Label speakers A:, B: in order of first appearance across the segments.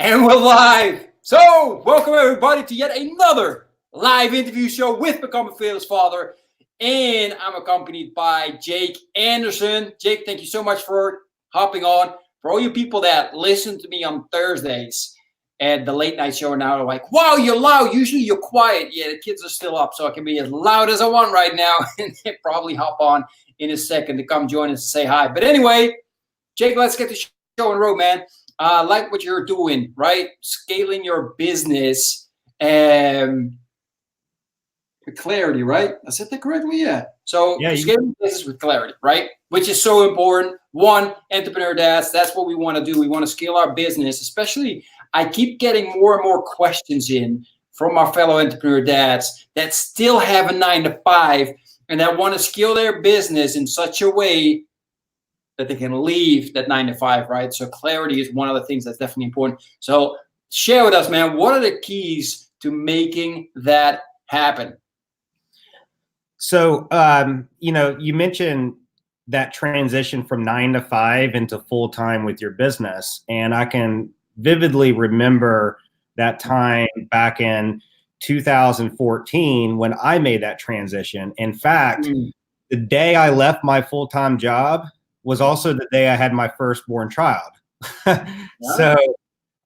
A: And we're live. So, welcome everybody to yet another live interview show with Become a Fearless Father. And I'm accompanied by Jake Anderson. Jake, thank you so much for hopping on. For all you people that listen to me on Thursdays at the late night show now, are like, wow, you're loud. Usually you're quiet. Yeah, the kids are still up, so I can be as loud as I want right now. And they probably hop on in a second to come join us and say hi. But anyway, Jake, let's get the show on the road, man. Like what you're doing, right? Scaling your business with clarity, right? I said that correctly? Yeah. So scaling business with clarity, right? Which is so important. One, entrepreneur dads, that's what we want to do. We want to scale our business, especially I keep getting more and more questions in from our fellow entrepreneur dads that still have a 9 to 5 and that want to scale their business in such a way that they can leave that 9 to 5, right? So clarity is one of the things that's definitely important. So share with us, man, what are the keys to making that happen?
B: So, you mentioned that transition from 9 to 5 into full time with your business. And I can vividly remember that time back in 2014 when I made that transition. In fact, the day I left my full-time job was also the day I had my firstborn child. So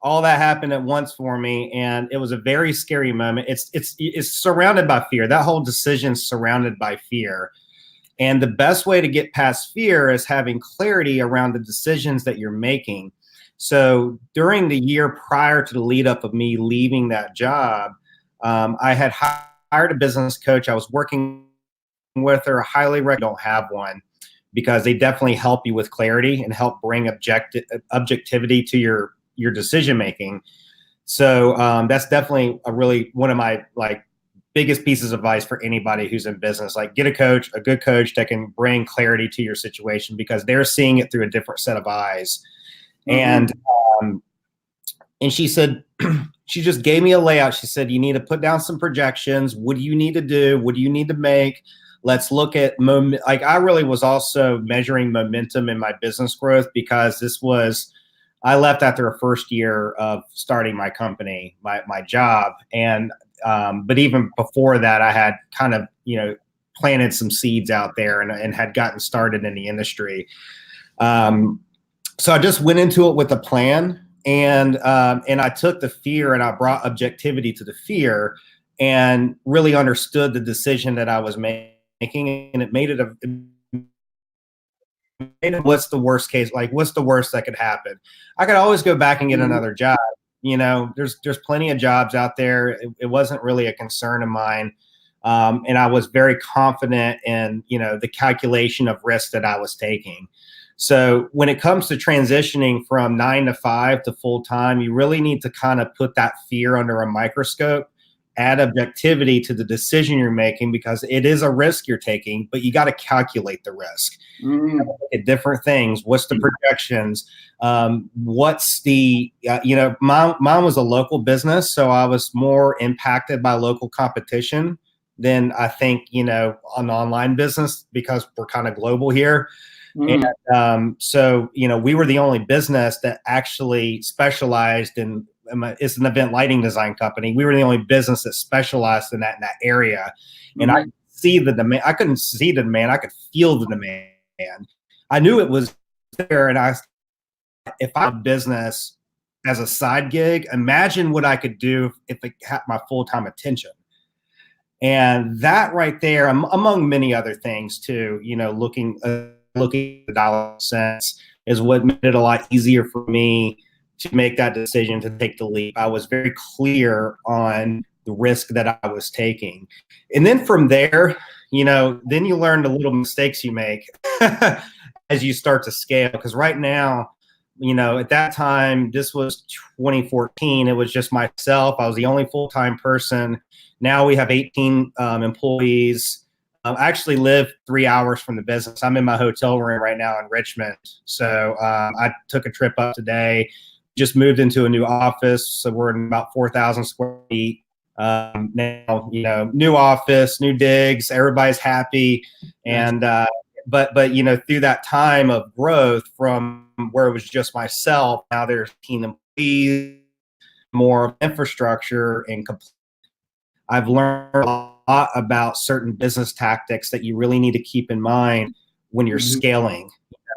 B: all that happened at once for me, and it was a very scary moment. It's surrounded by fear. That whole decision's surrounded by fear. And the best way to get past fear is having clarity around the decisions that you're making. So during the year prior to the lead up of me leaving that job, I had hired a business coach. I was working with her. Highly recommend, don't have one, because they definitely help you with clarity and help bring objectivity to your decision making. So that's definitely one of my biggest pieces of advice for anybody who's in business. Like, get a coach, a good coach that can bring clarity to your situation, because they're seeing it through a different set of eyes. And she said, she just gave me a layout. She said, you need to put down some projections. What do you need to do? What do you need to make? Let's look at I really was also measuring momentum in my business growth, because I left after a first year of starting my company, my job. And, but even before that, I had kind of, planted some seeds out there and had gotten started in the industry. So I just went into it with a plan, and I took the fear and I brought objectivity to the fear and really understood the decision that I was making. And it made what's the worst case? What's the worst that could happen? I could always go back and get another job. There's plenty of jobs out there. It wasn't really a concern of mine. And I was very confident in, the calculation of risk that I was taking. So when it comes to transitioning from 9 to 5 to full time, you really need to kind of put that fear under a microscope, add objectivity to the decision you're making, because it is a risk you're taking, but you got to calculate the risk. Look at different things. What's the projections? What's the, mine was a local business, so I was more impacted by local competition than I think, an online business, because we're kind of global here. And so, we were the only business that actually specialized in, it's an event lighting design company. We were the only business that specialized in that area. And I could see the demand. I couldn't see the demand. I could feel the demand. I knew it was there. And if I had a business as a side gig, imagine what I could do if it had my full-time attention. And that right there, among many other things too, looking at the dollar cents, is what made it a lot easier for me to make that decision to take the leap. I was very clear on the risk that I was taking. And then from there, then you learn the little mistakes you make as you start to scale. Because right now, at that time, this was 2014, it was just myself. I was the only full-time person. Now we have 18 employees. I actually live 3 hours from the business. I'm in my hotel room right now in Richmond. So I took a trip up today, just moved into a new office. So we're in about 4,000 square feet. Now, new office, new digs, everybody's happy. And, but, through that time of growth from where it was just myself, now there's 18 employees. more infrastructure and I've learned a lot about certain business tactics that you really need to keep in mind when you're scaling,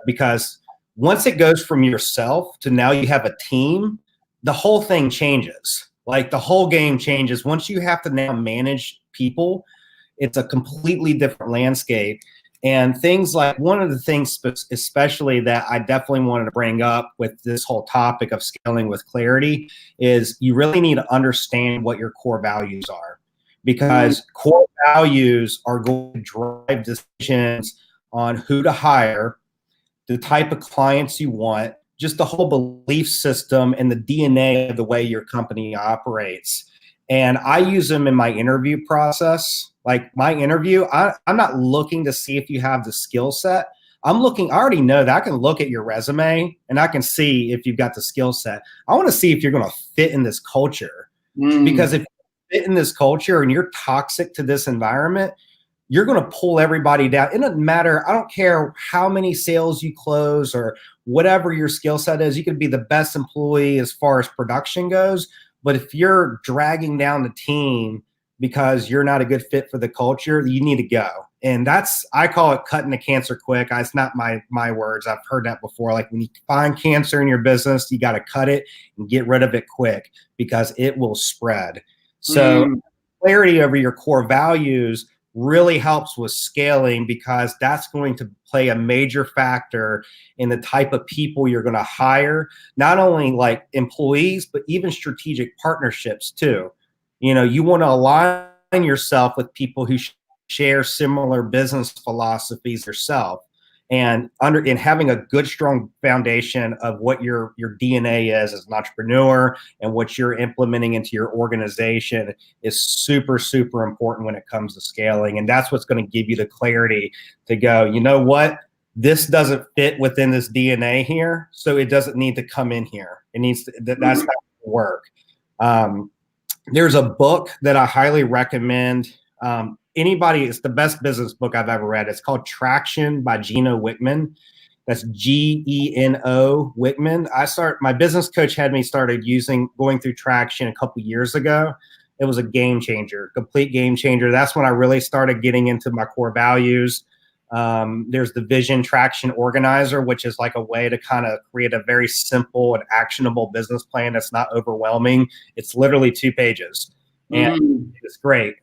B: because once it goes from yourself to now you have a team, the whole thing changes. Like the whole game changes. Once you have to now manage people, it's a completely different landscape. And things like one of the things especially that I definitely wanted to bring up with this whole topic of scaling with clarity is you really need to understand what your core values are, because core values are going to drive decisions on who to hire, the type of clients you want, just the whole belief system and the DNA of the way your company operates. And I use them in my interview process. Like my interview, I'm not looking to see if you have the skill set. I already know that I can look at your resume and I can see if you've got the skill set. I want to see if you're going to fit in this culture. Because if you fit in this culture and you're toxic to this environment, you're going to pull everybody down. It doesn't matter. I don't care how many sales you close or whatever your skill set is. You could be the best employee as far as production goes. But if you're dragging down the team because you're not a good fit for the culture, you need to go. And I call it cutting the cancer quick. It's not my words. I've heard that before. Like when you find cancer in your business, you got to cut it and get rid of it quick because it will spread. So clarity over your core values really helps with scaling, because that's going to play a major factor in the type of people you're going to hire, not only like employees, but even strategic partnerships too. You want to align yourself with people who share similar business philosophies yourself, and having a good, strong foundation of what your DNA is as an entrepreneur and what you're implementing into your organization is super, super important when it comes to scaling. And that's what's going to give you the clarity to go, you know what, this doesn't fit within this DNA here, so it doesn't need to come in here. It needs to, that's how it work. There's a book that I highly recommend. It's the best business book I've ever read. It's called Traction by Gino Wickman. That's Geno Wickman. My business coach had me going through Traction a couple years ago. It was a game changer, complete game changer. That's when I really started getting into my core values. There's the Vision Traction Organizer, which is like a way to kind of create a very simple and actionable business plan that's not overwhelming. It's literally 2 pages. And it's great.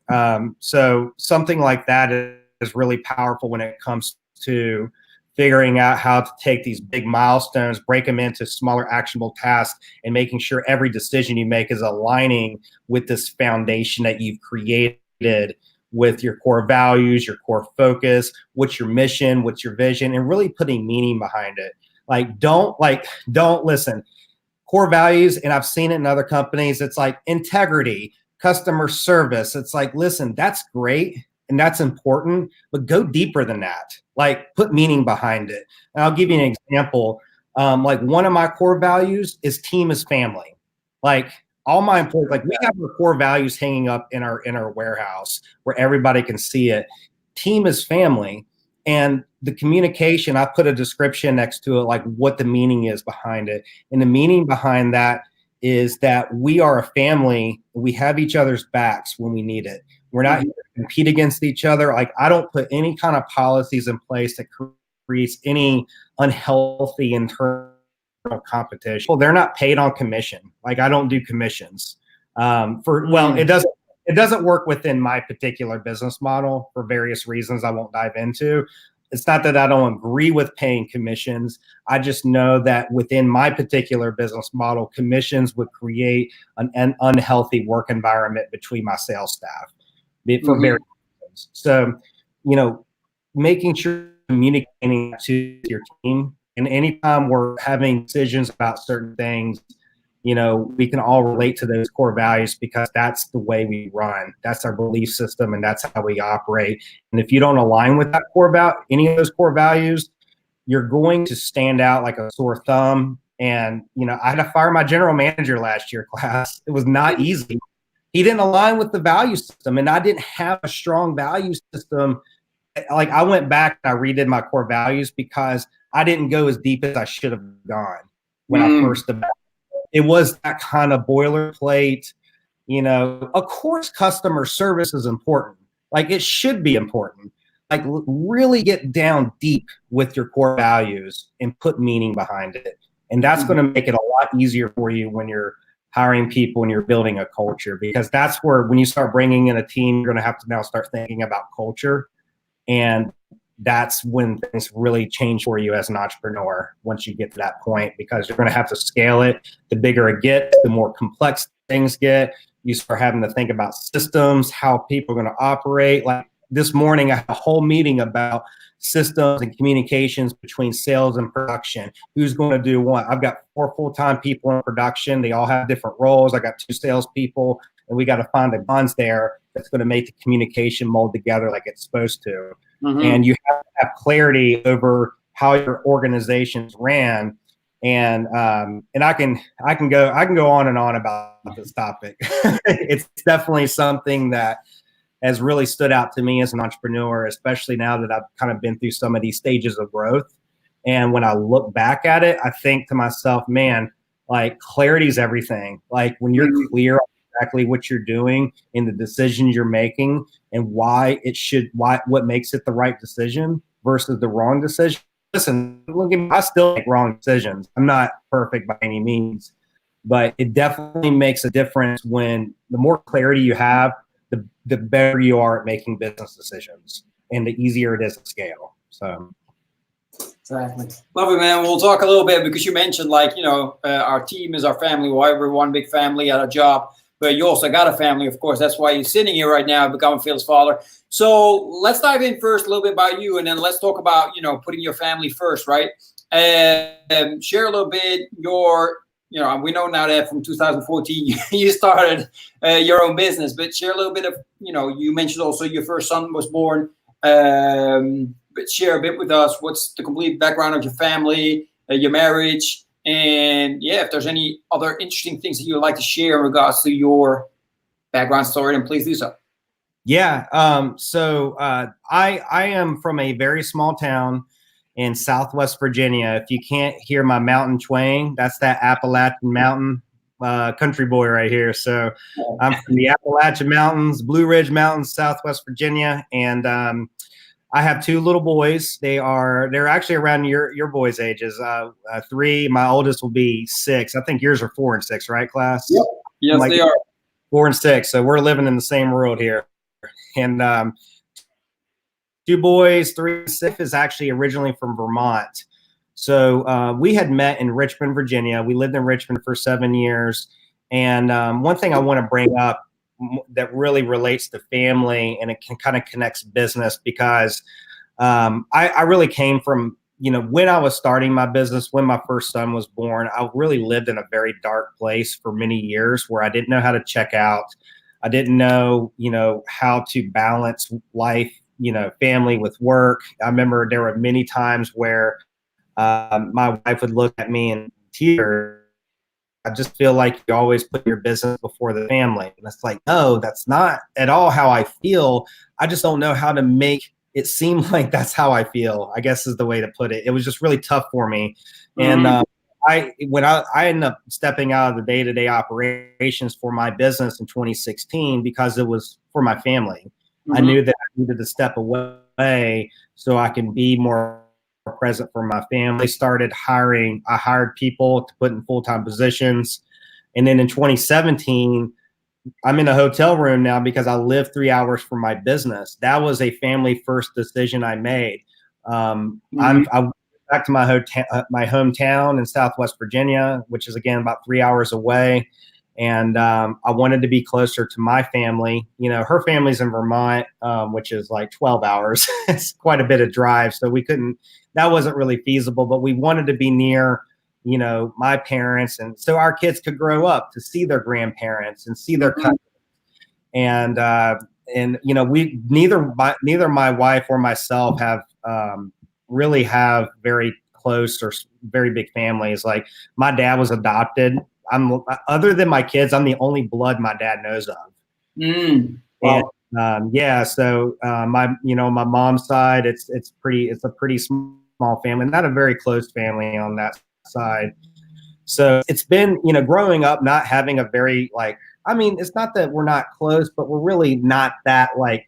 B: So something like that is really powerful when it comes to figuring out how to take these big milestones, break them into smaller actionable tasks, and making sure every decision you make is aligning with this foundation that you've created with your core values, your core focus, what's your mission, what's your vision, and really putting meaning behind it. Don't listen. Core values, and I've seen it in other companies, it's like integrity, customer service. It's like, listen, that's great and that's important, but go deeper than that. Like put meaning behind it. And I'll give you an example. Like one of my core values is team is family. Like all my employees, like we have our core values hanging up in our warehouse where everybody can see it. Team is family. And the communication, I put a description next to it, like what the meaning is behind it. And the meaning behind that is that we are a family. We have each other's backs when we need it. We're not here to compete against each other. Like I don't put any kind of policies in place that creates any unhealthy internal competition. Well, they're not paid on commission. Like I don't do commissions. It doesn't work within my particular business model for various reasons I won't dive into. It's not that I don't agree with paying commissions. I just know that within my particular business model, commissions would create an unhealthy work environment between my sales staff for various reasons. So, making sure you're communicating to your team, and anytime we're having decisions about certain things, we can all relate to those core values because that's the way we run. That's our belief system and that's how we operate. And if you don't align with that any of those core values, you're going to stand out like a sore thumb. And, I had to fire my general manager last year, Klaas. It was not easy. He didn't align with the value system, and I didn't have a strong value system. Like I went back and I redid my core values because I didn't go as deep as I should have gone when I first developed. it was that kind of boilerplate, of course, customer service is important. Like it should be important. Like really get down deep with your core values and put meaning behind it. And that's going to make it a lot easier for you when you're hiring people and you're building a culture, because that's where when you start bringing in a team, you're going to have to now start thinking about culture. And that's when things really change for you as an entrepreneur once you get to that point, because you're going to have to scale it. The bigger it gets, the more complex things get. You start having to think about systems, how people are going to operate. Like this morning, I had a whole meeting about systems and communications between sales and production. Who's going to do what? I've got 4 full-time people in production. They all have different roles. I got 2 salespeople, and we got to find the bonds there that's going to make the communication mold together like it's supposed to. And you have to have clarity over how your organization's ran. And I can go on and on about this topic. It's definitely something that has really stood out to me as an entrepreneur, especially now that I've kind of been through some of these stages of growth. And when I look back at it, I think to myself, man, like clarity is everything. Like when you're clear on exactly what you're doing and the decisions you're making and what makes it the right decision versus the wrong decision. Listen, look at me, I still make wrong decisions. I'm not perfect by any means, but it definitely makes a difference when the more clarity you have, the better you are at making business decisions and the easier it is to scale. So.
A: Exactly. Love it, man. We'll talk a little bit because you mentioned our team is our family. Well, we're one big family at a job, but you also got a family, of course. That's why you're sitting here right now, becoming Phil's father. So let's dive in first a little bit about you, and then let's talk about, putting your family first, right? And share a little bit we know now that from 2014 you started your own business, but share a little bit of, you mentioned also your first son was born. But share a bit with us. What's the complete background of your family, your marriage, and if there's any other interesting things that you would like to share in regards to your background story, then please do so.
B: Yeah. So I am from a very small town in Southwest Virginia. If you can't hear my mountain twang, that's that Appalachian Mountain country boy right here. So I'm from the Appalachian Mountains, Blue Ridge Mountains, Southwest Virginia, and I have 2 little boys. They're actually around your boys' ages. 3. My oldest will be 6. I think yours are 4 and 6, right, Klaas?
A: Yep. Yes, they are.
B: 4 and 6. So we're living in the same world here. And 2 boys, 3 and 6 is actually originally from Vermont. So we had met in Richmond, Virginia. We lived in Richmond for 7 years. And one thing I want to bring up that really relates to family, and it kind of connects business, because I really came from, when I was starting my business, when my first son was born, I really lived in a very dark place for many years where I didn't know how to check out. I didn't know, how to balance life, family with work. I remember there were many times where my wife would look at me in tears. I just feel like you always put your business before the family. And it's like, no, that's not at all how I feel. I just don't know how to make it seem like that's how I feel, I guess is the way to put it. It was just really tough for me. And I ended up stepping out of the day-to-day operations for my business in 2016 because it was for my family. I knew that I needed to step away so I can be more present for my family. I hired people to put in full-time positions. And then in 2017, I'm in a hotel room now because I live 3 hours from my business. That was a family first decision I made. I went back to my hometown in Southwest Virginia, which is again about 3 hours away. And I wanted to be closer to my family. Her family's in Vermont, which is like 12 hours. It's quite a bit of drive. So that wasn't really feasible, but we wanted to be near, my parents. And so our kids could grow up to see their grandparents and see their cousins. And neither my wife or myself really have very close or very big families. Like my dad was adopted. Other than my kids, I'm the only blood my dad knows of.
A: Wow.
B: And so my mom's side, it's a pretty small family, not a very close family on that side. So it's been, you know, growing up, not having a very like, I mean, it's not that we're not close, but we're really not that like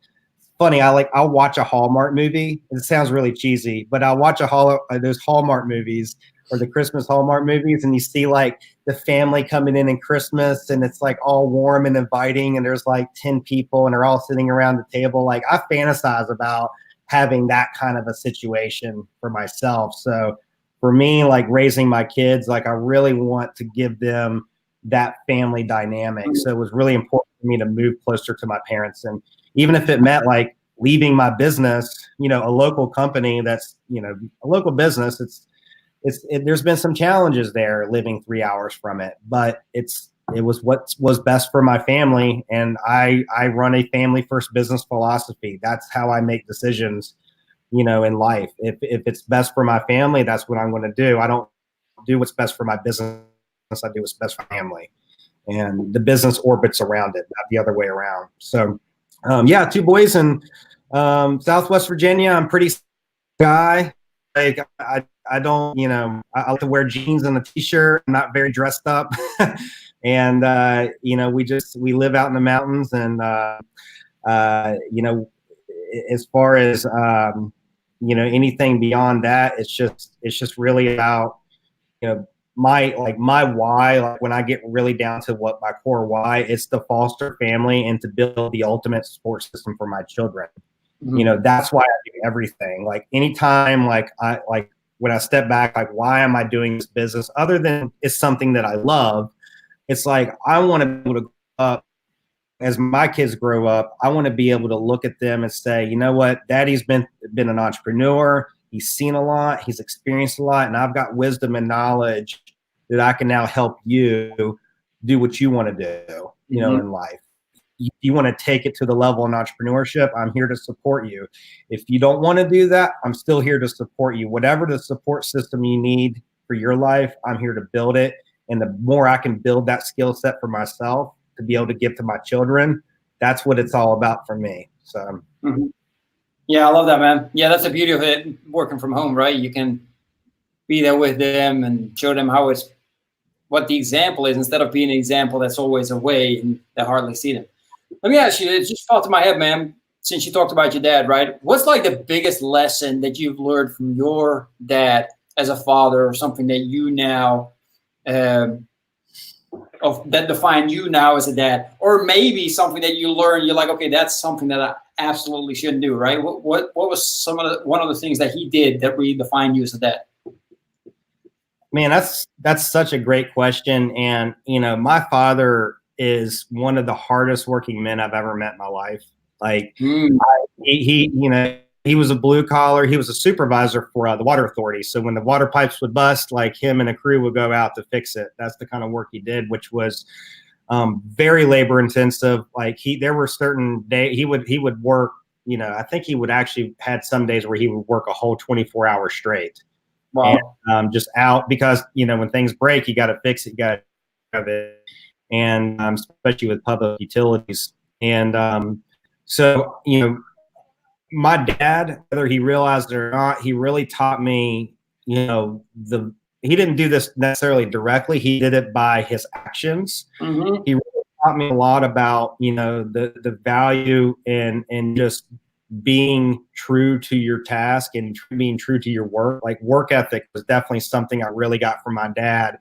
B: funny. I'll watch a Hallmark movie. It sounds really cheesy, but I'll watch those Hallmark movies or the Christmas Hallmark movies, and you see like the family coming in Christmas, and it's like all warm and inviting, and there's like 10 people, and they're all sitting around the table. Like I fantasize about having that kind of a situation for myself. So for me, like raising my kids, like I really want to give them that family dynamic. So it was really important for me to move closer to my parents. And even if it meant like leaving my business, you know, a local company that's, you know, a local business, there's been some challenges there living 3 hours from it, but it was what was best for my family. And I run a family first business philosophy. That's how I make decisions, you know, in life. If it's best for my family, that's what I'm going to do. I don't do what's best for my business. I do what's best for family, and the business orbits around it, not the other way around. So, yeah, 2 boys in Southwest Virginia. I'm pretty guy. Like I don't, you know, I like to wear jeans and a t-shirt. I'm not very dressed up, and you know, we live out in the mountains, and you know, as far as you know, anything beyond that, it's just really about, you know, my why. Like when I get really down to what my core why, it's to foster family and to build the ultimate support system for my children.
A: Mm-hmm.
B: You know, that's why I do everything. Like anytime, like when I step back, like why am I doing this business other than it's something that I love? It's like I want to be able to grow up. As my kids grow up, I want to be able to look at them and say, you know what, Daddy's been an entrepreneur. He's seen a lot. He's experienced a lot, and I've got wisdom and knowledge that I can now help you do what you want to do, you know, in life. You want to take it to the level in entrepreneurship, I'm here to support you. If you don't want to do that, I'm still here to support you. Whatever the support system you need for your life, I'm here to build it. And the more I can build that skill set for myself to be able to give to my children, that's what it's all about for me. So,
A: yeah, I love that, man. Yeah, that's the beauty of it, working from home, right? You can be there with them and show them what the example is, instead of being an example that's always away and they hardly see them. Let me ask you, it just popped in my head, man, since you talked about your dad, right? What's like the biggest lesson that you've learned from your dad as a father, or something that you now, that define you now as a dad? Or maybe something that you learned, you're like, okay, that's something that I absolutely shouldn't do, right? What was one of the things that he did that really defined you as a dad?
B: Man, that's such a great question. And, you know, my father is one of the hardest working men I've ever met in my life. Like he you know, he was a blue collar. He was a supervisor for the water authority. So when the water pipes would bust, like him and a crew would go out to fix it. That's the kind of work he did, which was very labor intensive. Like there were certain days he would work, you know, I think he would actually had some days where he would work a whole 24 hours straight.
A: Wow.
B: And just out because, you know, when things break, you got to fix it. You got to have it. And especially with public utilities. And so, you know, my dad, whether he realized it or not, he really taught me, you know, he didn't do this necessarily directly. He did it by his actions. He really taught me a lot about, you know, the value and just being true to your task and being true to your work. Like work ethic was definitely something I really got from my dad.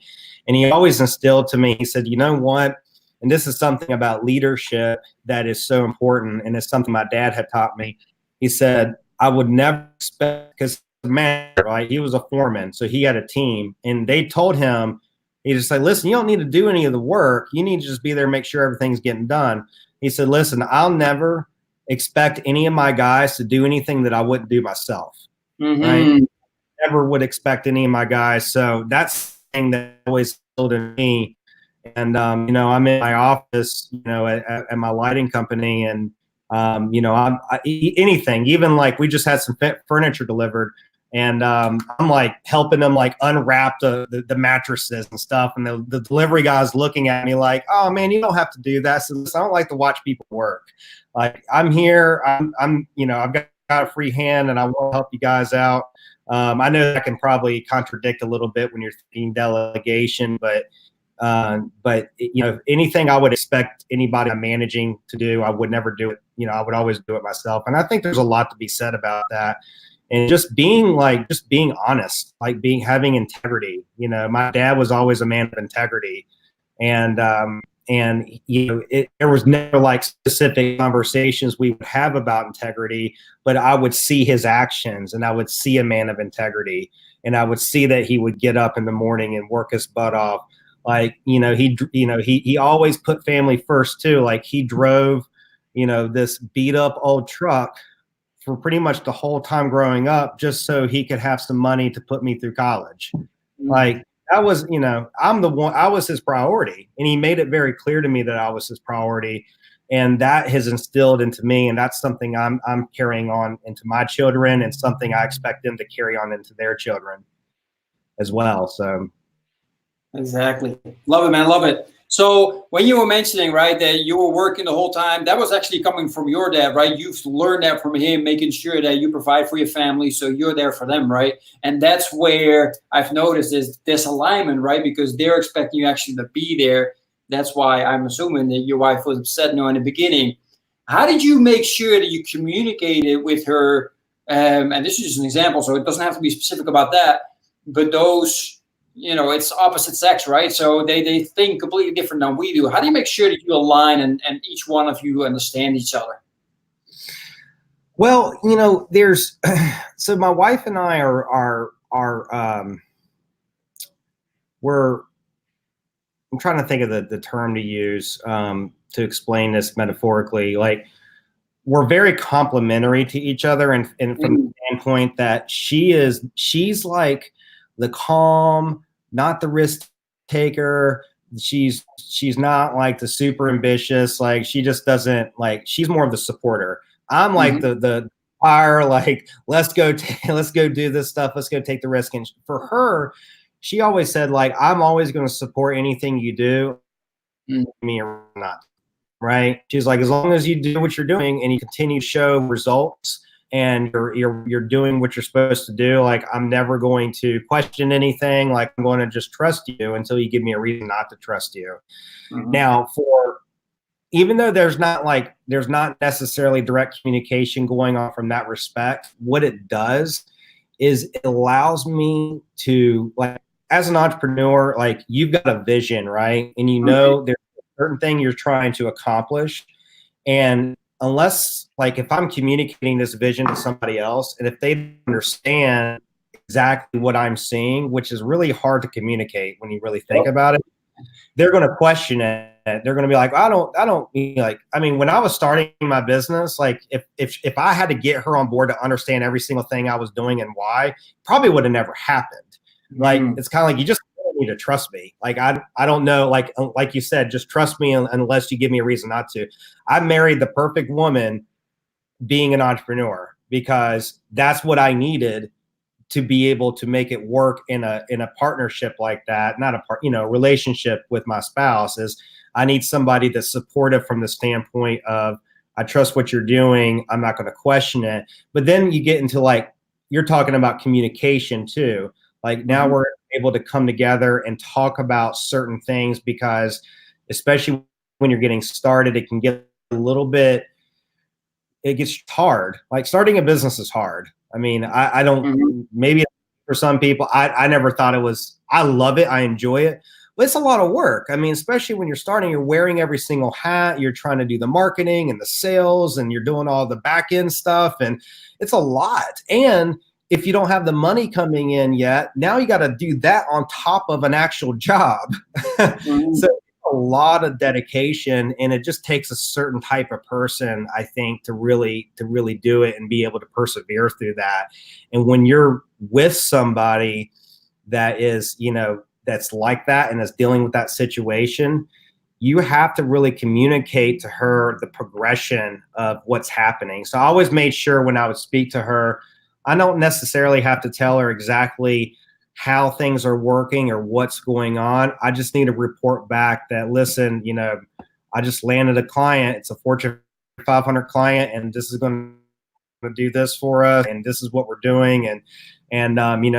B: And he always instilled to me, he said, you know what? And this is something about leadership that is so important. And it's something my dad had taught me. He said, I would never expect, because man, right? He was a foreman. So he had a team, and they told him, he just said, listen, you don't need to do any of the work. You need to just be there and make sure everything's getting done. He said, listen, I'll never expect any of my guys to do anything that I wouldn't do myself. Right? Never would expect any of my guys. So that's the thing that always instilled in me. And you know, I'm in my office, you know, at my lighting company, and you know, anything, even like we just had some furniture delivered, and I'm like helping them like unwrap the mattresses and stuff, and the delivery guy's looking at me like, oh man, you don't have to do that. So I don't like to watch people work. Like I'm here, I'm you know, I've got a free hand, and I want to help you guys out. I know that can probably contradict a little bit when you're thinking delegation, but anything I would expect anybody I'm managing to do, I would never do it. I would always do it myself. And I think there's a lot to be said about that. And just being honest, having integrity. My dad was always a man of integrity, and there was never specific conversations we would have about integrity, but I would see his actions, and I would see a man of integrity, and I would see that he would get up in the morning and work his butt off. He always put family first too. Like, he drove, this beat up old truck for pretty much the whole time growing up, just so he could have some money to put me through college. Like, that was, I was his priority, and he made it very clear to me that I was his priority, and that has instilled into me, and that's something I'm carrying on into my children, and something I expect them to carry on into their children as well. So.
A: Exactly. Love it, man. Love it. So when you were mentioning, right, that you were working the whole time, that was actually coming from your dad, right? You've learned that from him, making sure that you provide for your family, so you're there for them, right? And that's where I've noticed is this alignment, right? Because they're expecting you actually to be there. That's why I'm assuming that your wife was upset in the beginning. How did you make sure that you communicated with her? And this is just an example, so it doesn't have to be specific about that, but those, it's opposite sex, right? So they think completely different than we do. How do you make sure that you align and each one of you understand each other?
B: Well, there's, so my wife and I I'm trying to think of the term to use to explain this metaphorically. Like, we're very complementary to each other, and from the standpoint that she's like the calm, not the risk taker. She's not like the super ambitious. Like, she just doesn't, she's more of the supporter. I'm like the fire, like, let's go do this stuff. Let's go take the risk. And for her, she always said, like, I'm always going to support anything you do, me or not. Right? She's like, as long as you do what you're doing and you continue to show results, and you're doing what you're supposed to do, like, I'm never going to question anything. Like, I'm going to just trust you until you give me a reason not to trust you. Now, even though there's not necessarily direct communication going on from that respect, what it does is it allows me to, like, as an entrepreneur, like, you've got a vision, right? And there's a certain thing you're trying to accomplish. And unless, like, if I'm communicating this vision to somebody else, and if they understand exactly what I'm seeing, which is really hard to communicate when you really think about it, they're going to question it. They're going to be like, I don't like, I mean, when I was starting my business, like, if I had to get her on board to understand every single thing I was doing and why, probably would have never happened. Like, it's kind of like, you just need to trust me. Like, I don't know, like you said, just trust me unless you give me a reason not to. I married the perfect woman being an entrepreneur, because that's what I needed to be able to make it work in a partnership like that. Not a relationship with my spouse. Is I need somebody that's supportive from the standpoint of, I trust what you're doing, I'm not going to question it. But then you get into, like, you're talking about communication too. Like, now we're able to come together and talk about certain things, because especially when you're getting started, it can get a little bit, it gets hard. Like, starting a business is hard. I mean, I don't, maybe for some people, I never thought it was, I love it, I enjoy it, but it's a lot of work. I mean, especially when you're starting, you're wearing every single hat, you're trying to do the marketing and the sales, and you're doing all the back end stuff, and it's a lot. And if you don't have the money coming in yet, now you got to do that on top of an actual job. So a lot of dedication, and it just takes a certain type of person, I think, to really do it and be able to persevere through that. And when you're with somebody that is, that's like that and is dealing with that situation, you have to really communicate to her the progression of what's happening. So I always made sure when I would speak to her, I don't necessarily have to tell her exactly how things are working or what's going on. I just need to report back that, listen, I just landed a client. It's a Fortune 500 client, and this is going to do this for us, and this is what we're doing. And And,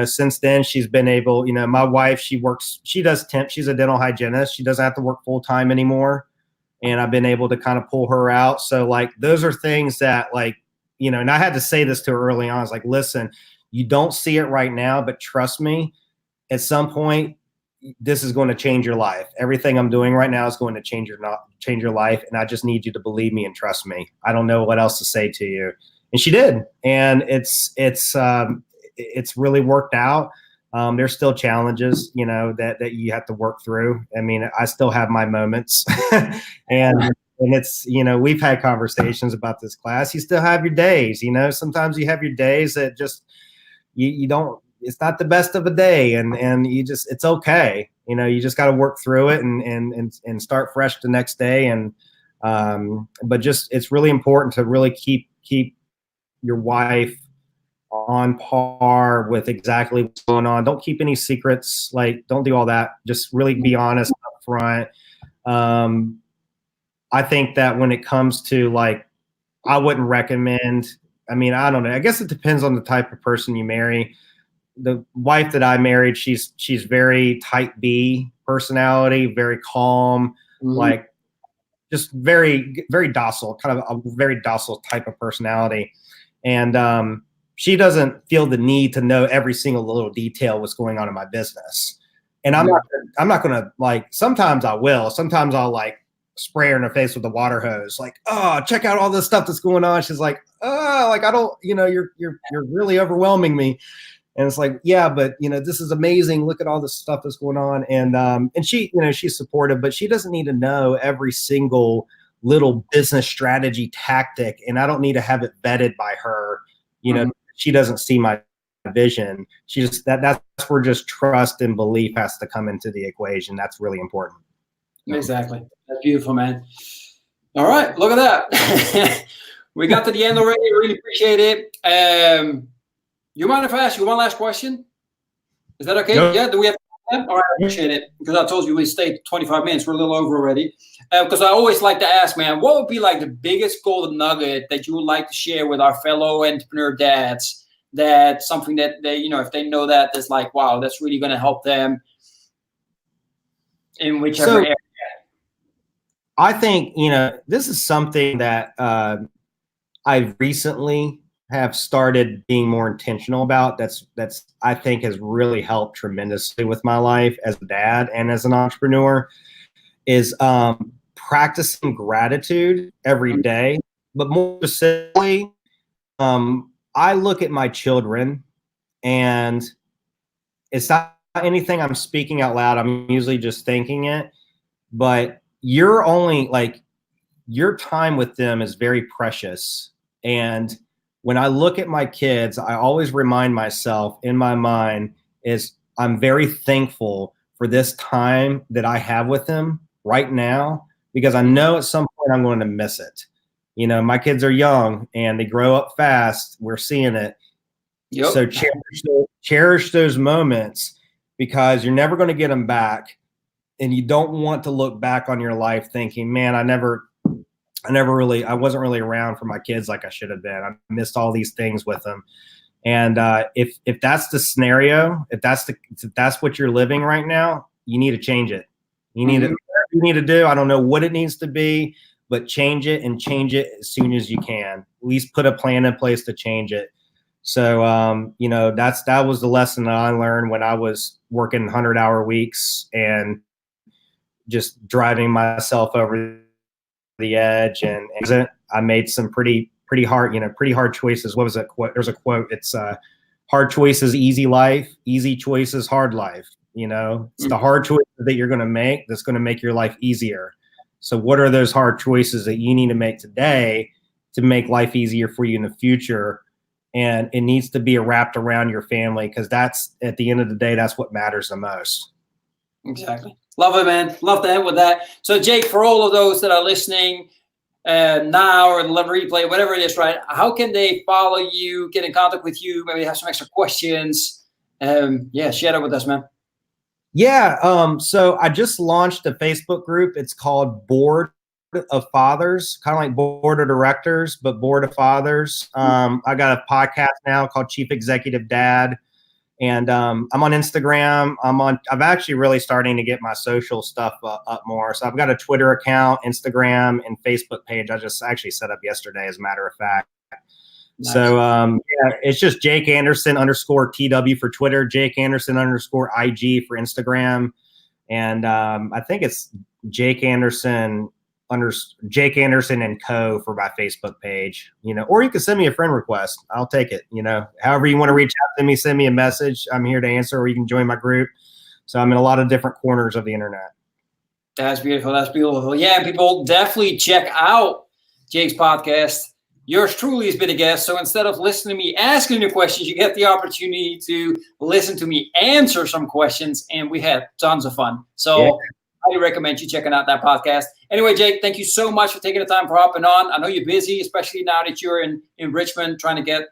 B: since then she's been able, my wife, she does temp, she's a dental hygienist. She doesn't have to work full time anymore. And I've been able to kind of pull her out. So like, those are things that like, and I had to say this to her early on. I was like, listen, you don't see it right now, but trust me, at some point, this is going to change your life. Everything I'm doing right now is going to change your life. And I just need you to believe me and trust me. I don't know what else to say to you. And she did. And it's really worked out. There's still challenges, that you have to work through. I mean, I still have my moments and it's, we've had conversations about this, Klaas. You still have your days, sometimes you have your days that just, you don't, it's not the best of a day and you just, it's okay. You just got to work through it and start fresh the next day. And, but just, it's really important to really keep your wife on par with exactly what's going on. Don't keep any secrets. Like, don't do all that. Just really be honest up front. I think that when it comes to like, I wouldn't recommend, I mean, I don't know. I guess it depends on the type of person you marry. The wife that I married, she's very type B personality, very calm, like just very, very docile, kind of a very docile type of personality. And she doesn't feel the need to know every single little detail what's going on in my business. And I'm not going to like, sometimes I will, sometimes I'll like spray her in her face with the water hose. Like, oh, check out all this stuff that's going on. She's like, oh, like, I don't, you're really overwhelming me. And it's like, yeah, but this is amazing. Look at all this stuff that's going on. And she, she's supportive, but she doesn't need to know every single little business strategy tactic. And I don't need to have it vetted by her. She doesn't see my vision. She just, that's where just trust and belief has to come into the equation. That's really important.
A: Exactly. That's beautiful, man. All right. Look at that. We got to the end already. Really appreciate it. You mind if I ask you one last question? Is that okay?
B: Nope.
A: Yeah. Do we have time? All right. I appreciate it because I told you we stayed 25 minutes. We're a little over already. Because I always like to ask, man, what would be like the biggest golden nugget that you would like to share with our fellow entrepreneur dads? That's something that they, if they know that, it's like, wow, that's really going to help them in whichever area.
B: I think, this is something that I recently have started being more intentional about. That's I think has really helped tremendously with my life as a dad and as an entrepreneur is practicing gratitude every day. But more specifically, I look at my children and it's not anything I'm speaking out loud. I'm usually just thinking it, but you're only like, your time with them is very precious. And when I look at my kids, I always remind myself in my mind is I'm very thankful for this time that I have with them right now, because I know at some point I'm going to miss it. My kids are young and they grow up fast. We're seeing it. Yep. So cherish those moments because you're never going to get them back. And you don't want to look back on your life thinking, man, I wasn't really around for my kids like I should have been. I missed all these things with them. And if that's the scenario, if that's what you're living right now, you need to change it. You need to do. I don't know what it needs to be, but change it and change it as soon as you can. At least put a plan in place to change it. So that was the lesson that I learned when I was working 100-hour weeks and just driving myself over the edge. And I made some pretty hard choices. What was that quote? There's a quote. It's hard choices, easy life, easy choices, hard life. It's the hard choices that you're going to make that's going to make your life easier. So what are those hard choices that you need to make today to make life easier for you in the future? And it needs to be wrapped around your family, because that's, at the end of the day, that's what matters the most.
A: Exactly. Love it, man. Love to end with that. So, Jake, for all of those that are listening now or the replay, whatever it is, right? How can they follow you, get in contact with you, maybe have some extra questions? Share that with us, man.
B: Yeah. So I just launched a Facebook group. It's called Board of Fathers, kind of like Board of Directors, but Board of Fathers. I got a podcast now called Chief Executive Dad. And I'm on Instagram. I'm actually really starting to get my social stuff up more. So I've got a Twitter account, Instagram, and Facebook page. I just actually set up yesterday, as a matter of fact. Nice. So yeah, it's just Jake Anderson _TW for Twitter, Jake Anderson _IG for Instagram, and I think it's Jake Anderson and Co for my Facebook page. Or you can send me a friend request. I'll take it. However you want to reach out to me, send me a message. I'm here to answer, or you can join my group. So I'm in a lot of different corners of the internet.
A: That's beautiful. That's beautiful. Yeah, people definitely check out Jake's podcast. Yours truly has been a guest. So instead of listening to me asking you questions, you get the opportunity to listen to me answer some questions. And we had tons of fun. So yeah. I highly recommend you checking out that podcast. Anyway, Jake, thank you so much for taking the time for hopping on. I know you're busy, especially now that you're in Richmond trying to get,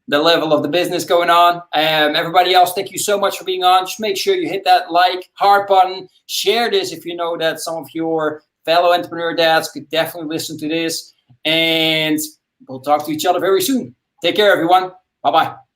A: the level of the business going on. Everybody else, thank you so much for being on. Just make sure you hit that like, heart button. Share this if you know that some of your fellow entrepreneur dads could definitely listen to this. And we'll talk to each other very soon. Take care, everyone. Bye-bye.